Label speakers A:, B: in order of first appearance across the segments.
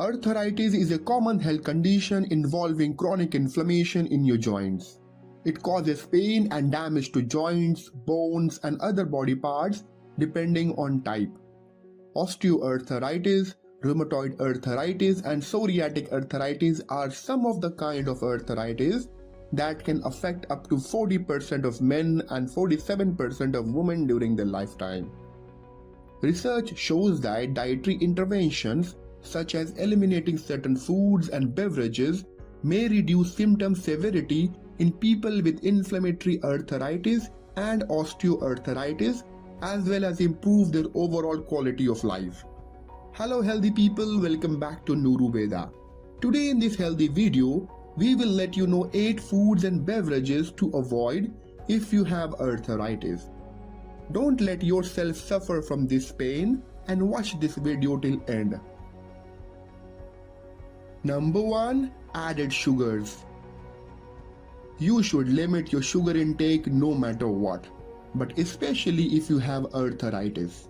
A: Arthritis is a common health condition involving chronic inflammation in your joints. It causes pain and damage to joints, bones, and other body parts depending on type. Osteoarthritis, rheumatoid arthritis, and psoriatic arthritis are some of the kind of arthritis that can affect up to 40% of men and 47% of women during their lifetime. Research shows that dietary interventions such as eliminating certain foods and beverages may reduce symptom severity in people with inflammatory arthritis and osteoarthritis, as well as improve their overall quality of life. Hello healthy people, welcome back to Nuru Veda. Today in this healthy video, we will let you know 8 foods and beverages to avoid if you have arthritis. Don't let yourself suffer from this pain and watch this video till end. Number 1. Added sugars. You should limit your sugar intake no matter what, but especially if you have arthritis.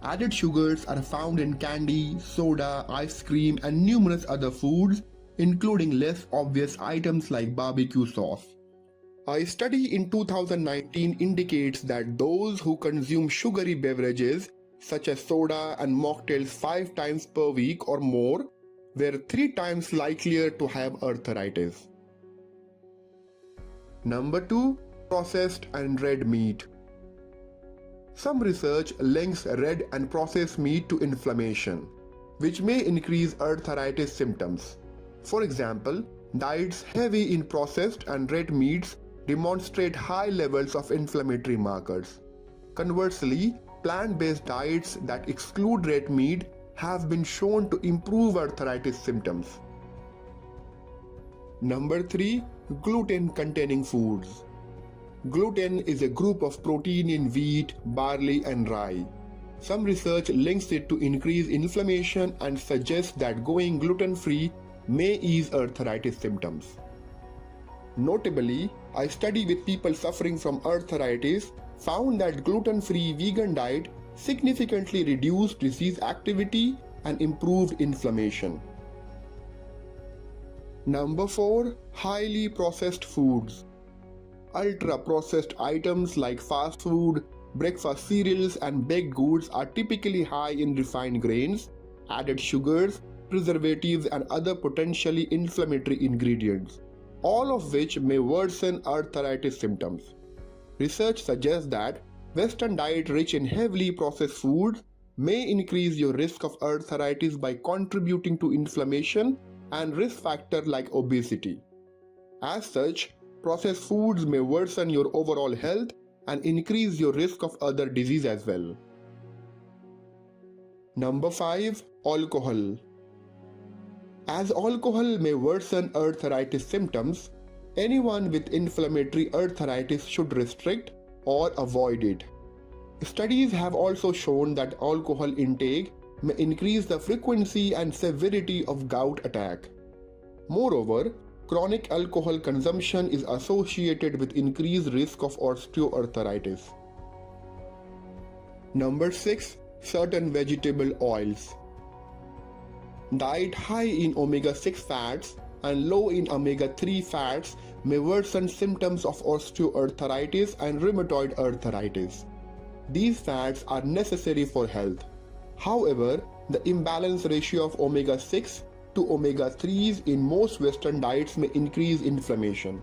A: Added sugars are found in candy, soda, ice cream, and numerous other foods, including less obvious items like barbecue sauce. A study in 2019 indicates that those who consume sugary beverages such as soda and mocktails 5 times per week or more were 3 times likelier to have arthritis. Number 2. Processed and red meat. Some research links red and processed meat to inflammation, which may increase arthritis symptoms. For example, diets heavy in processed and red meats demonstrate high levels of inflammatory markers. Conversely, plant-based diets that exclude red meat have been shown to improve arthritis symptoms. Number 3. Gluten-containing foods. Gluten is a group of protein in wheat, barley, and rye. Some research links it to increase inflammation and suggests that going gluten-free may ease arthritis symptoms. Notably, a study with people suffering from arthritis found that gluten-free vegan diet significantly reduced disease activity and improved inflammation. Number 4. Highly processed foods. Ultra-processed items like fast food, breakfast cereals, and baked goods are typically high in refined grains, added sugars, preservatives, and other potentially inflammatory ingredients, all of which may worsen arthritis symptoms. Research suggests that Western diet rich in heavily processed foods may increase your risk of arthritis by contributing to inflammation and risk factors like obesity. As such, processed foods may worsen your overall health and increase your risk of other disease as well. Number 5. Alcohol. As alcohol may worsen arthritis symptoms, anyone with inflammatory arthritis should restrict or avoid it. Studies have also shown that alcohol intake may increase the frequency and severity of gout attack. Moreover, chronic alcohol consumption is associated with increased risk of osteoarthritis. Number 6. Certain vegetable oils. Diet high in omega-6 fats and low in omega-3 fats may worsen symptoms of osteoarthritis and rheumatoid arthritis. These fats are necessary for health. However, the imbalanced ratio of omega-6 to omega-3s in most Western diets may increase inflammation.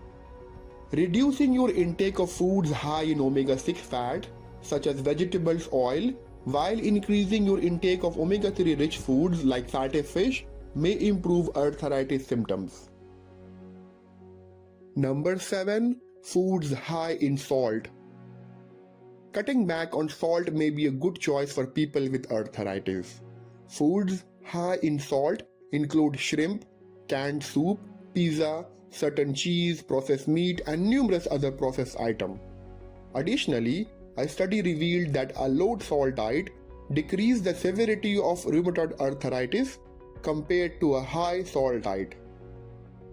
A: Reducing your intake of foods high in omega-6 fat, such as vegetables oil, while increasing your intake of omega-3 rich foods like fatty fish may improve arthritis symptoms. Number 7. Foods high in salt. Cutting back on salt may be a good choice for people with arthritis. Foods high in salt include shrimp, canned soup, pizza, certain cheese, processed meat, and numerous other processed items. Additionally, a study revealed that a low salt diet decreased the severity of rheumatoid arthritis compared to a high salt diet.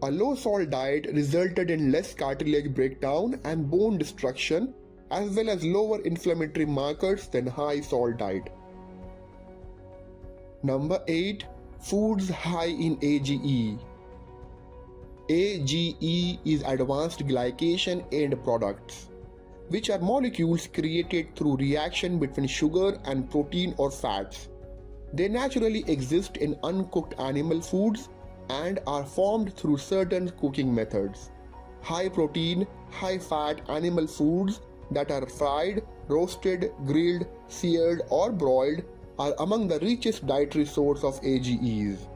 A: A low salt diet resulted in less cartilage breakdown and bone destruction, as well as lower inflammatory markers than high salt diet. Number 8. Foods high in AGE. AGE is advanced glycation end products, which are molecules created through reaction between sugar and protein or fats. They naturally exist in uncooked animal foods and are formed through certain cooking methods. High protein, high fat animal foods that are fried, roasted, grilled, seared, or broiled are among the richest dietary source of AGEs.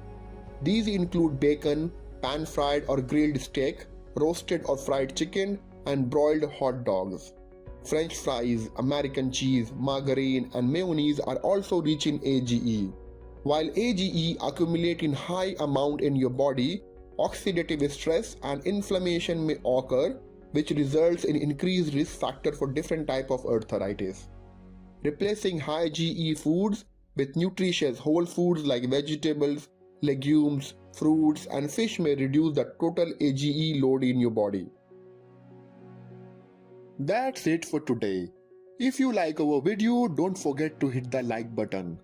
A: These include bacon, pan-fried or grilled steak, roasted or fried chicken, and broiled hot dogs. French fries, American cheese, margarine, and mayonnaise are also rich in AGE. While AGE accumulate in high amount in your body, oxidative stress and inflammation may occur, which results in increased risk factor for different type of arthritis. Replacing high GE foods with nutritious whole foods like vegetables, legumes, fruits, and fish may reduce the total AGE load in your body. That's it for today. If you like our video, don't forget to hit the like button.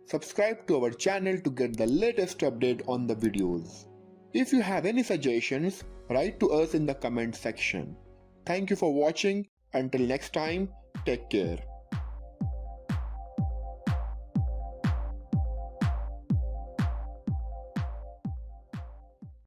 A: Subscribe to our channel to get the latest update on the videos. If you have any suggestions, write to us in the comment section. Thank you for watching. Until next time, take care.